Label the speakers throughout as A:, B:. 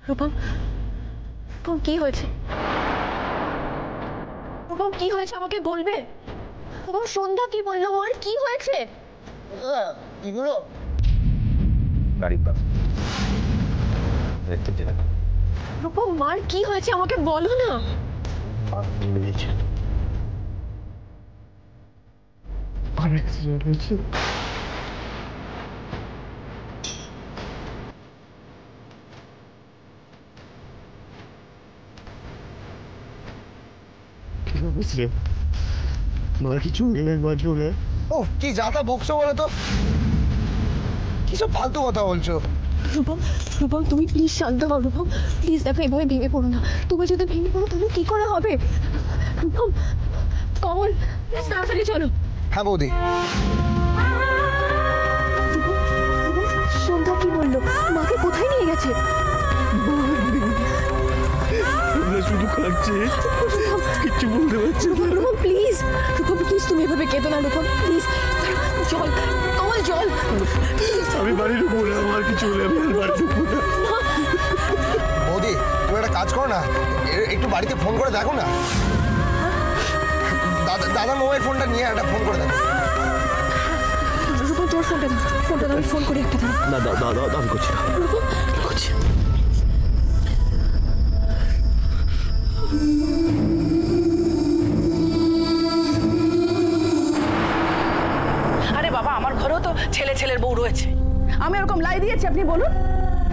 A: রূপম, রূপম কি হয়েছে? রূপম কি হয়েছে আমাকে বলবে? রূপম সন্ধ্যা কি বললো? ওর কি হয়েছে?
B: এগুলো গাড়ি পাস দেখতে চাই।
A: রূপম মার কি হয়েছে আমাকে বলো না।
C: কি যাতা বকছো বলো তো? কি সব ফালতু কথা বলছো?
A: রূপম, রূপম তুমি প্লিজ শান্ত হও। রূপম প্লিজ, দেখো এভাবে ভেঙে পড়ো না। তুমি যদি ভেঙে পড়ো তাহলে কি করে হবে? রূপম, কমল তাড়াতাড়ি চলো।
C: হ্যাঁ বৌদি।
A: সন্ধ্যা কি বললো? মাকে কোথায় নিয়ে গেছে?
D: শুধু কাঁদছে, কিচ্ছু বলতে পারছে না।
A: রূপম প্লিজ, রূপম প্লিজ তুমি এভাবে কেঁদো না। রূপম প্লিজ, জল, কমল জল।
D: আমি বাড়ি ঢুকবো না, আমার কিছু হলে আমি আর বাড়ি ঢুকবো না।
C: বৌদি তুমি একটা কাজ করো না, একটু বাড়িতে ফোন করে দেখো না। দাদা মোবাইল ফোনটা নিয়ে একটা ফোন করে দেখো।
A: রূপম তোর ফোনটা আমি ফোন করি একটা।
D: না দাদা আমি করছি না।
A: রূপম করছি।
E: আরে বাবা, আমার ঘরেও তো ছেলের বউ রয়েছে। আমি ওরকম লাই দিয়েছি, আপনি বলুন।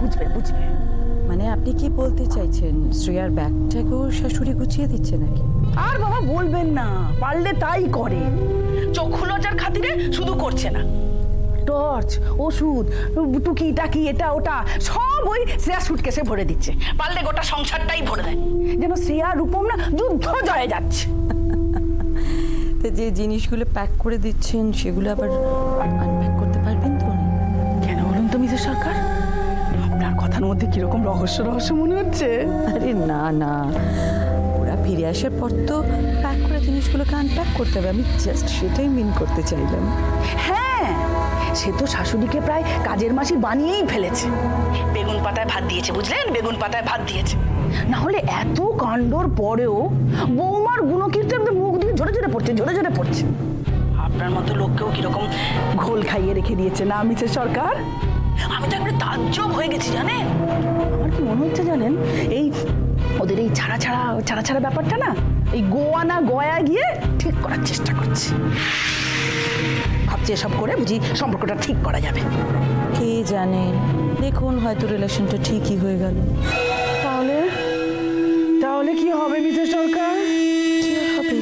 E: বুঝবে।
F: মানে আপনি কি বলতে চাইছেন, শ্রেয়ার ব্যাগটাকেও শাশুড়ি গুছিয়ে দিচ্ছে নাকি?
E: আর বাবা বলবেন না, পারলে তাই করে। চক্ষু লজ্জার খাতিরে শুধু করছে না, টর্চ, ওষুধ, টুকি টাকি, এটা ওটা সব ওই শ্রেয়া সুটকেসে ভরে দিচ্ছে। পারলে গোটা সংসারটাই ভরে দেয়, যেন শ্রেয়া রূপম না যুদ্ধ জয়ে যাচ্ছে।
F: তো যে জিনিসগুলো প্যাক করে দিচ্ছেন সেগুলো আবার আনপ্যাক করতে পারবেন তো?
E: কেন বলুন তো মিসেস সরকার, আপনার কথার মধ্যে কিরকম রহস্য মনে হচ্ছে?
F: আরে না, ওরা ফিরে আসার পর তো প্যাক করা জিনিসগুলোকে আনপ্যাক করতে হবে। আমি জাস্ট সেটাই মিন করতে চাইলাম।
E: হ্যাঁ, সে তো শাশুড়িকে প্রায় কাজের মাসি বানিয়েই ফেলেছে। বেগুন পাতায় ভাত দিয়েছে, বুঝলেন? বেগুন পাতায় ভাত দিয়েছে। না হলে এত কাণ্ডর পরেও বৌমার গুণকীর্তন মুখ দিয়ে ঝরে পড়ছে। আপনার মতো লোককেও কিরকম ঘোল খাইয়ে রেখে দিয়েছে না মিসেস সরকার? আমি তো একবারে তাজ্জব হয়ে গেছি, জানেন? আমার কি মনে হচ্ছে জানেন, এই ওদের এই ছাড়া ব্যাপারটা না, এই গয়া গিয়ে ঠিক করার চেষ্টা করছে। ভাবছি এসব করে বুঝি সম্পর্কটা ঠিক করা যাবে।
F: কে জানে, দেখুন হয়তো রিলেশনটা ঠিকই হয়ে গেল।
E: তাহলে কি হবে মিসেস সরকার?
F: কি হবে?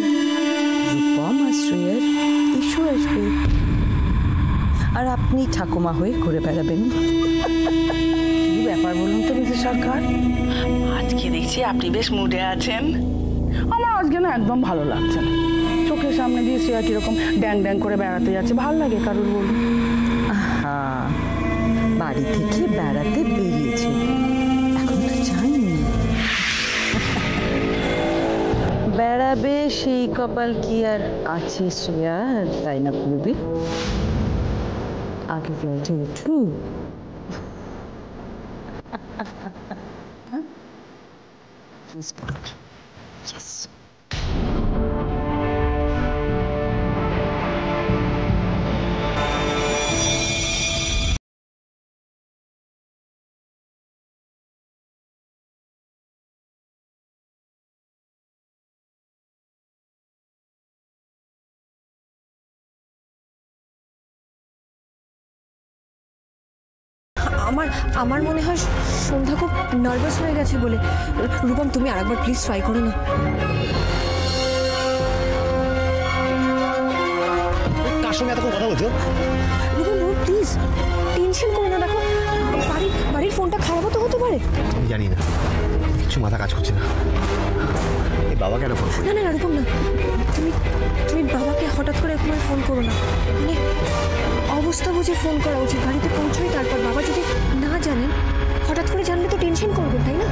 F: রূপম আর শ্রেয়ার ইস্যু আসবে, আর আপনি ঠাকুমা হয়ে ঘুরে বেড়াবেন।
E: কি ব্যাপার বলুন তো মিসেস সরকার? আজকে দেখছি আপনি বেশ মুডে আছেন। আমার আজকে না একদম ভালো লাগছে না। চোখের সামনে দিয়ে শ্রেয়া কিরকম ড্যাং করে বেড়াতে যাচ্ছে, ভালো লাগে কারুর বলুন?
F: হ্যাঁ, বাড়ি থেকে বেড়াতে বেরিয়েছে, এখন তো যায়নি। বেড়াবে সেই কপাল কি আর আছে শ্রেয়া, তাই না করবি? আগে ফ্লাইটে উঠু। Yes.
A: আমার মনে হয় সন্ধ্যা খুব নার্ভাস হয়ে গেছে বলে। রূপম তুমি আরেকবার প্লিজ ট্রাই করো না।
D: কার সঙ্গে এতক্ষণ কথা বলছো?
A: রূপম প্লিজ টেনশন করো না। দেখো বাড়ির ফোনটা খারাপও তো হতে পারে।
D: আমি জানি না, কিছু মাথা কাজ করছে না। এই বাবাকে একটা ফোন করো।
A: না রূপম না, তুমি বাবাকে হঠাৎ করে এখন ফোন করো না। মানে অবস্থা বুঝে ফোন করা উচিত। বাড়িতে পৌঁছোই তারপর। বাবা যদি না জানেন, হঠাৎ করে জানলে তো টেনশন করবেন, তাই না?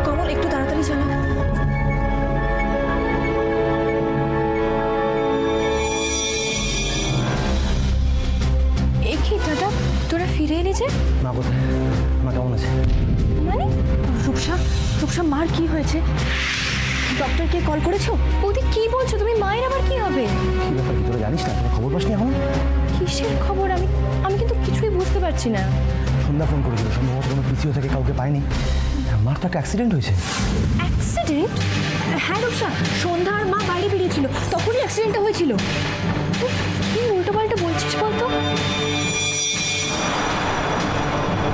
A: কমল একটু তাড়াতাড়ি চালাও। এই কি দাদা, তোরা ফিরে এলি যে?
D: না গো, মা কেমন আছে?
A: মানে রূপসা রূপসা মার কি হয়েছে? ডক্টরকে কল করেছো? বৌদি কি বলছো তুমি? মায়ের আবার কি হবে?
D: কি ব্যাপার, কি তোরা জানিস না? তোরা খবর পাসনি এখন?
A: কিসের খবর? আমি কিন্তু কিছুই বুঝতে পারছি না।
D: সন্ধ্যা ফোন করেছিল, সম্ভবত কোনো পিসিও থেকে কাউকে পায়নি। মার তো একটা অ্যাক্সিডেন্ট হয়েছে।
A: অ্যাক্সিডেন্ট? হ্যাঁ রূপসা, সন্ধ্যা আর মা বাইরে বেরিয়েছিল, তখনই অ্যাক্সিডেন্টটা হয়েছিল। তুই কি উল্টো পাল্টা বলছিস বলতো?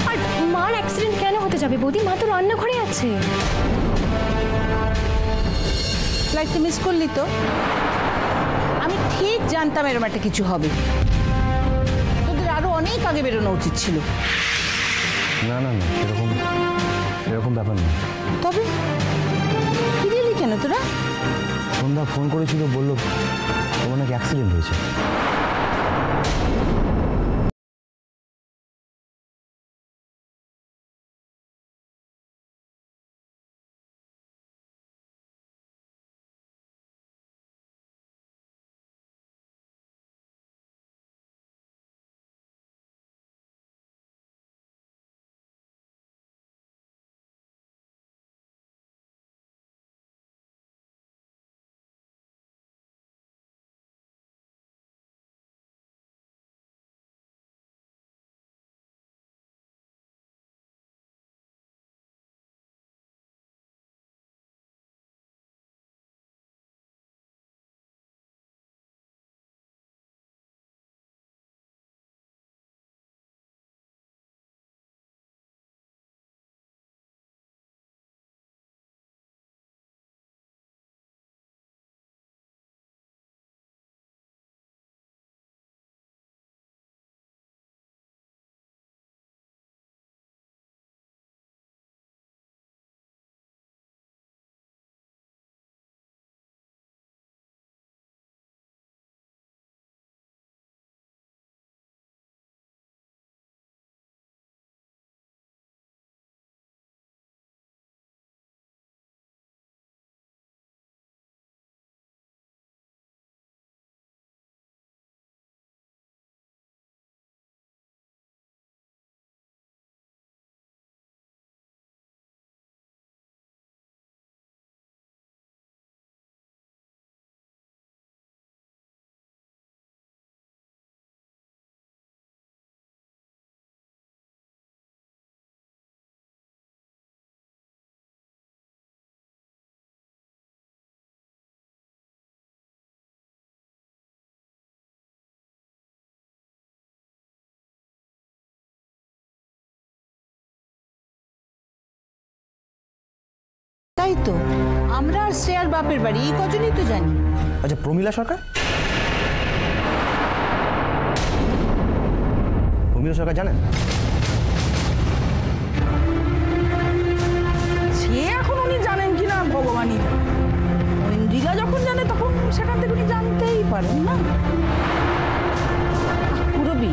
A: আর মার অ্যাক্সিডেন্ট কেন হতে যাবে বৌদি? মা তো রান্নাঘরে আছে।
E: ফ্লাইটটা মিস করলি তো? আমি ঠিক জানতাম এরকম একটা কিছু হবে। তোদের আরো অনেক আগে বেরোনো উচিত ছিল।
D: না না না, সেরকম ব্যাপার না।
E: তবে ফিরে এলি কেন তোরা?
D: সন্ধ্যা ফোন করেছিল, বললো তোমার নাকি অ্যাক্সিডেন্ট হয়েছে।
E: তাই তো, আমরা আর শ্রেয়ার বাপের বাড়ি এই কজনই তো জানি।
D: আচ্ছা, প্রমীলা সরকার? প্রমীলা সরকার জানেন?
E: সে এখন উনি জানেন কিনা ভগবানই জানে। ইন্দ্রিলা যখন জানে তখন সেখান থেকে উনি জানতেই পারেন না। পুরবী,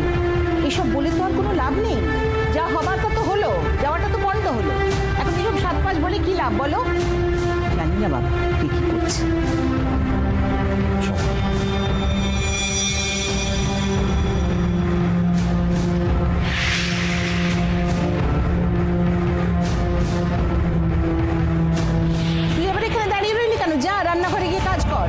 E: এসব বলে তো আর কোনো লাভ নেই। যা হবার তা তো হলো, যাওয়াটা তো বন্ধ হলো। এখন এসব 7-5 বলে কি লাভ বলো? জানি না বাবা তুই কি করছিস। তুই এবার এখানে দাঁড়িয়ে রইলি কেন? যা রান্নাঘরে গিয়ে কাজ কর।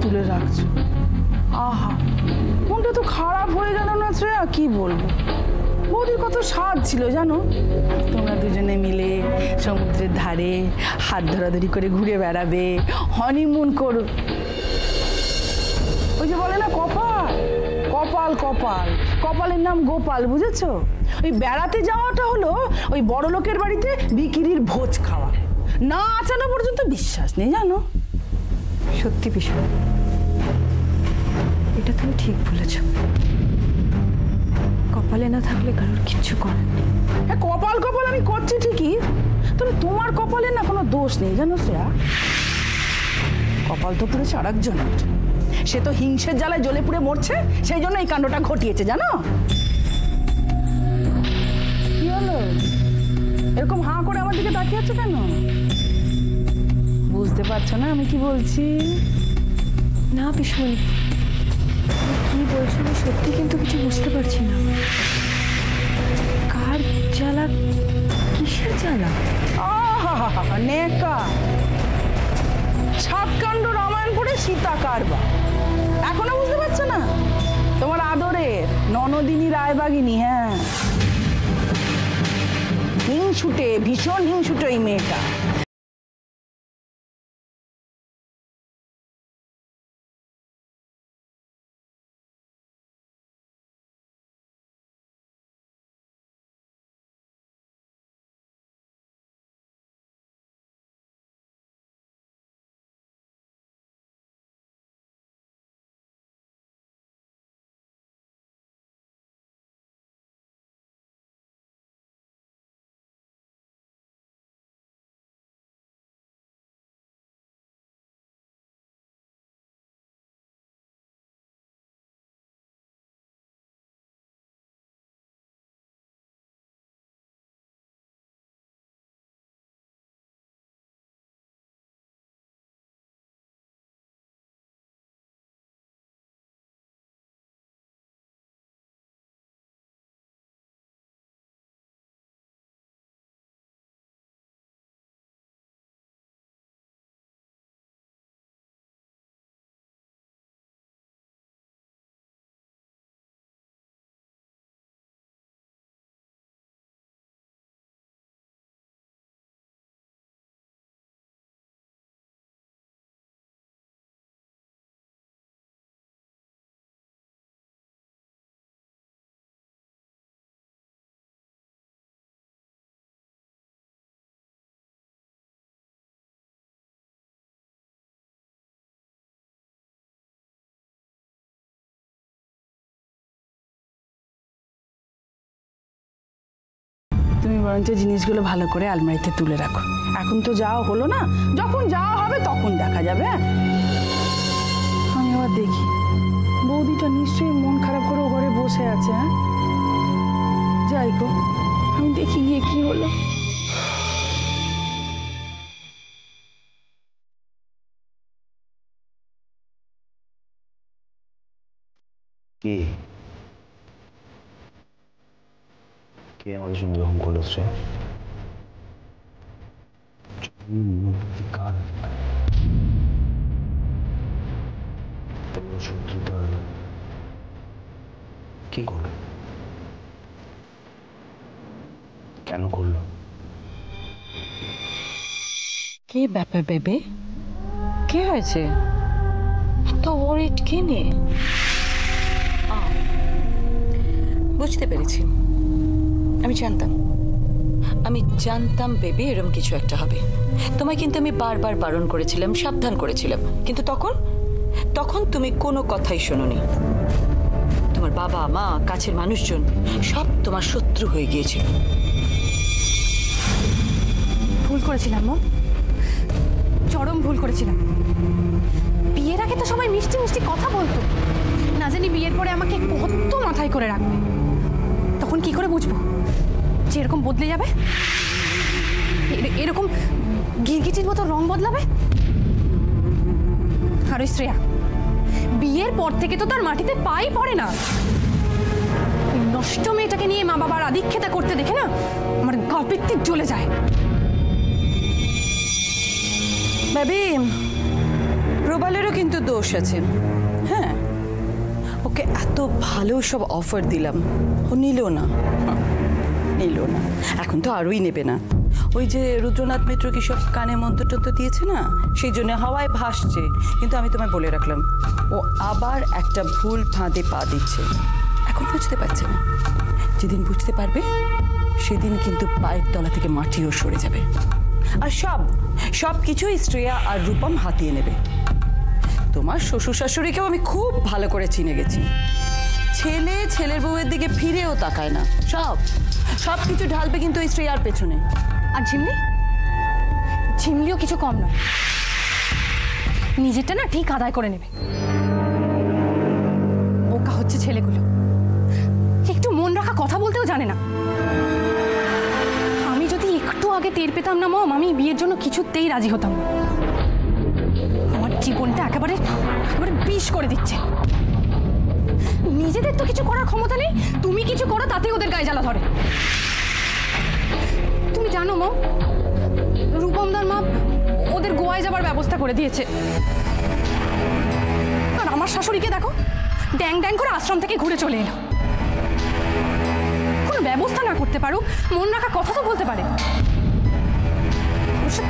E: তুলে রাখছো, আহা মনটা তো খারাপ হয়ে গেল না শ্রেয়া, কি বলবো। বৌদির কত স্বাদ ছিল জানো, তোমরা দুজনে মিলে সমুদ্রের ধারে হাত ধরাধরি করে ঘুরে বেড়াবে, হনিমুন করো। ওই যে বলে না কপাল কপাল কপাল, কপালের নাম গোপাল, বুঝেছো? ওই বেড়াতে যাওয়াটা হলো ওই বড় লোকের বাড়িতে বিক্রির ভোজ খাওয়া, না আচানো পর্যন্ত বিশ্বাস নেই জানো।
A: সত্যি বিষয়, এটা তুমি ঠিক বলেছ। না থাকলে কারোর কিচ্ছু করার নেই।
E: হ্যাঁ, কপাল কপাল আমি করছি ঠিকই, তবে তোমার কপালে না কোনো দোষ নেই জানো শ্রেয়া। কপাল তো পুড়েছে আর একজনের, সে তো হিংসের জ্বালায় জ্বলে পুড়ে মরছে, সেই জন্য এই কাণ্ডটা ঘটিয়েছে জানো। কি হলো, এরকম হাঁ করে আমার দিকে তাকিয়ে আছো কেন? বুঝতে পারছো না আমি কি বলছি?
A: না পিসমণি, কি বলছো আমি সত্যি কিন্তু কিছু বুঝতে পারছি না। কার জ্বালা, কিসের জ্বালা?
E: আহা নেকা, সাতকাণ্ড রামায়ণ পড়ে সীতা কারবা, এখনো বুঝতে পারছো না? তোমার আদরের ননদিনী রায়বাগিনী, হ্যাঁ, হিংসুটে, ভীষণ হিংসুটে এই মেয়েটা। তুমি বরঞ্চ জিনিসগুলো ভালো করে আলমারিতে তুলে রাখো, এখন তো যাওয়া হলো না, যখন যাওয়া হবে তখন দেখা যাবে। আমি আবার দেখি বৌদিটা নিশ্চয়ই মন খারাপ করে ঘরে বসে আছে। হ্যাঁ, যাই গো, আমি দেখি গিয়ে কি হলো।
D: কে কে আমাদের সঙ্গে এরকম করলো শ্রেয়া? কার শত্রুতা কি করলো, কেন করলো?
F: কি ব্যাপার বেবি, কি হয়েছে? তো ওরিড কি নিয়ে? বুঝতে পেরেছি, আমি জানতাম বেবি এরকম কিছু একটা হবে। তোমায় কিন্তু আমি বারবার বারণ করেছিলাম, সাবধান করেছিলাম, কিন্তু তখন তুমি কোনো কথাই শোনোনি। তোমার বাবা মা, কাছের মানুষজন সব তোমার শত্রু হয়ে গিয়েছিল।
A: ভুল করেছিলাম মা, চরম ভুল করেছিলাম। বিয়ের আগে তো সবাই মিষ্টি মিষ্টি কথা বলতো, না জানি বিয়ের পরে আমাকে কত মাথায় করে রাখবে। তখন কি করে বুঝবো যে এরকম বদলে যাবে, এরকম গিরগিটির মতো রং বদলাবে? আর ওই শ্রেয়া, বিয়ের পর থেকে তো তার মাটিতে পাই পড়ে না। নষ্ট মেয়েটাকে নিয়ে মা বাবার আধিক্ষেতা করতে দেখে না আমার গা পিত্তি জ্বলে যায়।
F: বেবি, প্রবালেরও কিন্তু দোষ আছে। হ্যাঁ, ওকে এত ভালো সব অফার দিলাম, ও নিল না। এখন তো আরোই নেবে না। ওই যে রুদ্রনাথ মিত্র কি সব কানে মন্ত্র দিয়েছে না, সেই জন্য হাওয়ায় ভাসছে। কিন্তু আমি তোমায় বলে রাখলাম, ও আবার একটা ভুল ফাঁদে পা দিচ্ছে। এখন বুঝতে পারছে না, যেদিন বুঝতে পারবে সেদিন কিন্তু পায়ের তলা থেকে মাটিও সরে যাবে। আর সব কিছুই শ্রেয়া আর রূপম হাতিয়ে নেবে। তোমার শ্বশুর শাশুড়িকেও আমি খুব ভালো করে চিনে গেছি, ছেলে ছেলের বউয়ের দিকে ফিরেও তাকায় না। সব কিছু ঢালবে কিন্তু ওই শ্রেয়ার পেছনে।
A: আর ঝিমলি, ঝিমলিও কিছু কম নয়, নিজেরটা না ঠিক আদায় করে নেবে। বোকা হচ্ছে ছেলেগুলো, একটু মন রাখা কথা বলতেও জানে না। আমি যদি একটু আগে টের পেতাম না মম, আমি বিয়ের জন্য কিছুতেই রাজি হতাম না। আমার জীবনটা একেবারে বিষ করে দিচ্ছে। নিজেদের তো কিছু করার ক্ষমতা নেই, তুমি কিছু করো তাতে ওদের গায়ে জ্বালা ধরে। তুমি জানো মম, রূপমদার মা ওদের গোয়ায় যাবার ব্যবস্থা করে দিয়েছে। আর আমার শাশুড়িকে দেখো, ড্যাং ড্যাং করে আশ্রম থেকে ঘুরে চলে এলো। কোনো ব্যবস্থা না করতে পারো, মন রাখা কথা তো বলতে পারে,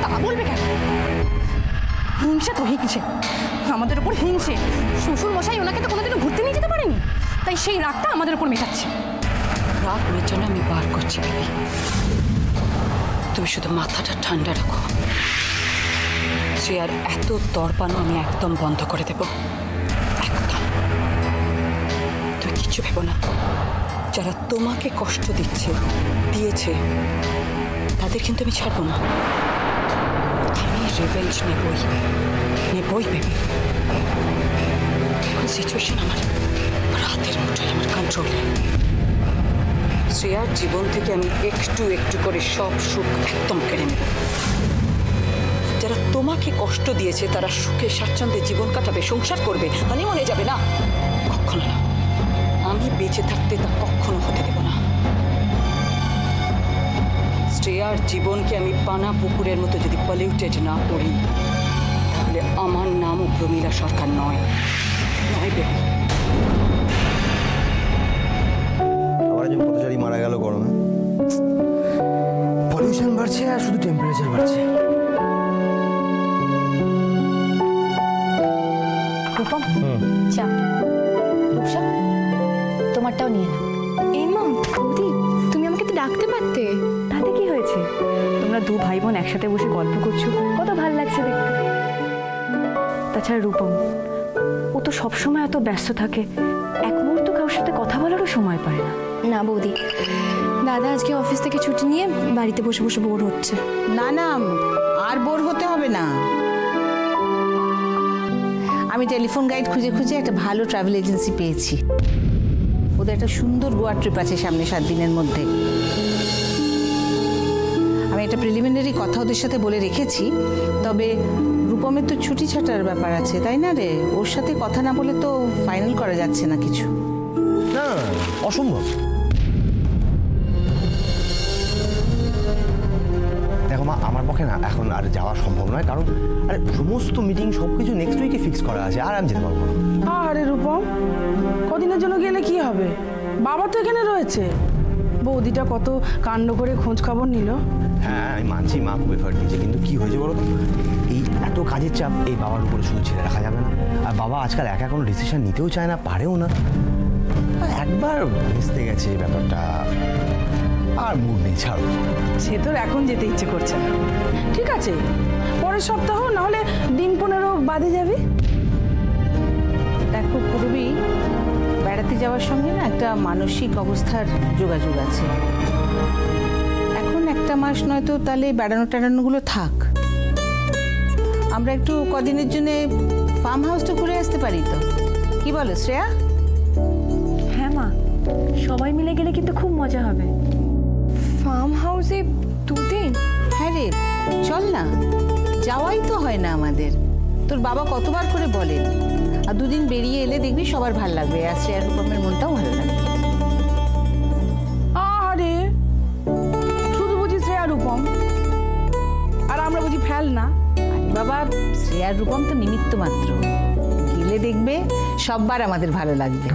A: তা বলবে কেন? হিংসে তো হিংসে, আমাদের উপর হিংসে। শ্বশুর মশাই ওনাকে তো কোনোদিনও ঘুরতে নিয়ে যেতে পারেনি, তাই সেই রাগটা আমাদের উপর মেটাচ্ছে।
F: রাগ মেটানো আমি বার করছি বেবি, তুমি শুধু মাথাটা ঠান্ডা রাখো। শ্রেয়ার এত দরপানো আমি একদম বন্ধ করে দেব, একদম। তুমি কিচ্ছু ভেবো না, যারা তোমাকে কষ্ট দিয়েছে তাদের কিন্তু আমি ছাড়বো না। আমি রিভেঞ্জ নেবই বেবি। এখন সিচুয়েশন আমার হাতের মুঠোয়, আমার কন্ট্রোলে। শ্রেয়ার জীবন থেকে আমি একটু একটু করে সব সুখ একদম কেড়ে নেব। যারা তোমাকে কষ্ট দিয়েছে তারা সুখে স্বাচ্ছন্দ্যে জীবন কাটাবে, সংসার করবে, হানিমুনে যাবে না, কখনো না। আমি বেঁচে থাকতে তা কখনো হতে দেব না। শ্রেয়ার জীবনকে আমি পানা পুকুরের মতো যদি পলিউটেড না করি, তাহলে আমার নামও প্রমীলা সরকার নয় বেবি।
D: আবার একজন পথচারী মারা গেল গরমে। পলিউশন বাড়ছে আর শুধু টেম্পারেচার বাড়ছে।
A: রূপম, চা। রূপসা, তোমারটাও নিয়ে নাও। এই মা, বৌদি, তুমি আমাকে তো ডাকতে পারতে। তাতে কি হয়েছে? তোমরা দু ভাই বোন একসাথে বসে গল্প করছো, কত ভালো লাগছে দেখতে। তাছাড়া রূপম, ও তো সবসময় এত ব্যস্ত থাকে, এক মুহূর্ত কারোর সাথে কথা বলারও সময় পায় না। না বৌদি, দাদা আজকে অফিস থেকে ছুটি নিয়ে বাড়িতে বসে বসে বোর হচ্ছে।
E: না না, আর বোর হতে হবে না। আমি টেলিফোন গাইড খুঁজে খুঁজে একটা ভালো ট্রাভেল এজেন্সি পেয়েছি। ওদের একটা সুন্দর গোয়া ট্রিপ আছে সামনে 7 দিনের মধ্যে। আমি একটা প্রিলিমিনারি কথা ওদের সাথে বলে রেখেছি, তবে রূপমের তো ছুটি ছাটার ব্যাপার আছে, তাই না রে? ওর সাথে কথা না বলে তো ফাইনাল করা যাচ্ছে না কিছু।
D: না, অসম্ভব। দেখো মা, আমার পক্ষে না এখন আর যাওয়া সম্ভব নয়, কারণ আরে সমস্ত মিটিং সবকিছু নেক্সট উইকে ফিক্স করা আছে, আর আমি যেতে পারবো না।
G: আরে রূপম, কদিনের জন্য গেলে কি হবে? বাবা তো এখানে রয়েছে। বৌদিটা কত কাণ্ড করে খোঁজ খবর নিল।
D: হ্যাঁ, আমি মানছি মা খুব এফার্ট দিয়েছে, কিন্তু কি হয়েছে বলো তো, এই এত কাজের চাপ এই বাবার উপরে শুধু ছেড়ে রাখা যাবে না। আর বাবা আজকাল একা কোনো ডিসিশন নিতেও চায় না, পারেও না। একবার ভেস্তে গেছে ব্যাপারটা, আর মুড নেই, ছাড়ো।
G: সে তোর এখন যেতে ইচ্ছে করছে না। ঠিক আছে, পরের সপ্তাহ না হলে দিন 15 বাদে যাবি।
E: দেখো পূর্বী, বেড়াতে যাওয়ার সঙ্গে না একটা মানসিক অবস্থার যোগাযোগ আছে। এখন একটা মাস নয়তো তাহলে বেড়ানো টেড়ানোগুলো থাক। আমরা একটু কদিনের জন্য ফার্ম হাউসটা ঘুরে আসতে পারি তো, কি বলো শ্রেয়া?
A: হ্যাঁ মা, সবাই মিলে গেলে কিন্তু খুব মজা হবে। ফার্ম হাউসে 2 দিন?
E: হ্যাঁ রে, চল না, যাওয়াই তো হয় না আমাদের। তোর বাবা কতবার করে বলেন, আর 2 দিন বেরিয়ে এলে দেখবি সবার ভালো লাগবে, আর শ্রেয়া রূপমের মনটাও ভালো লাগবে।
G: আরে শুধু বুঝি শ্রেয়া রূপম, আর আমরা বুঝি ফেল না।
E: আরে বাবা, শ্রেয়ার রূপম তো নিমিত্ত মাত্র, গেলে দেখবে সববার আমাদের ভালো লাগবে।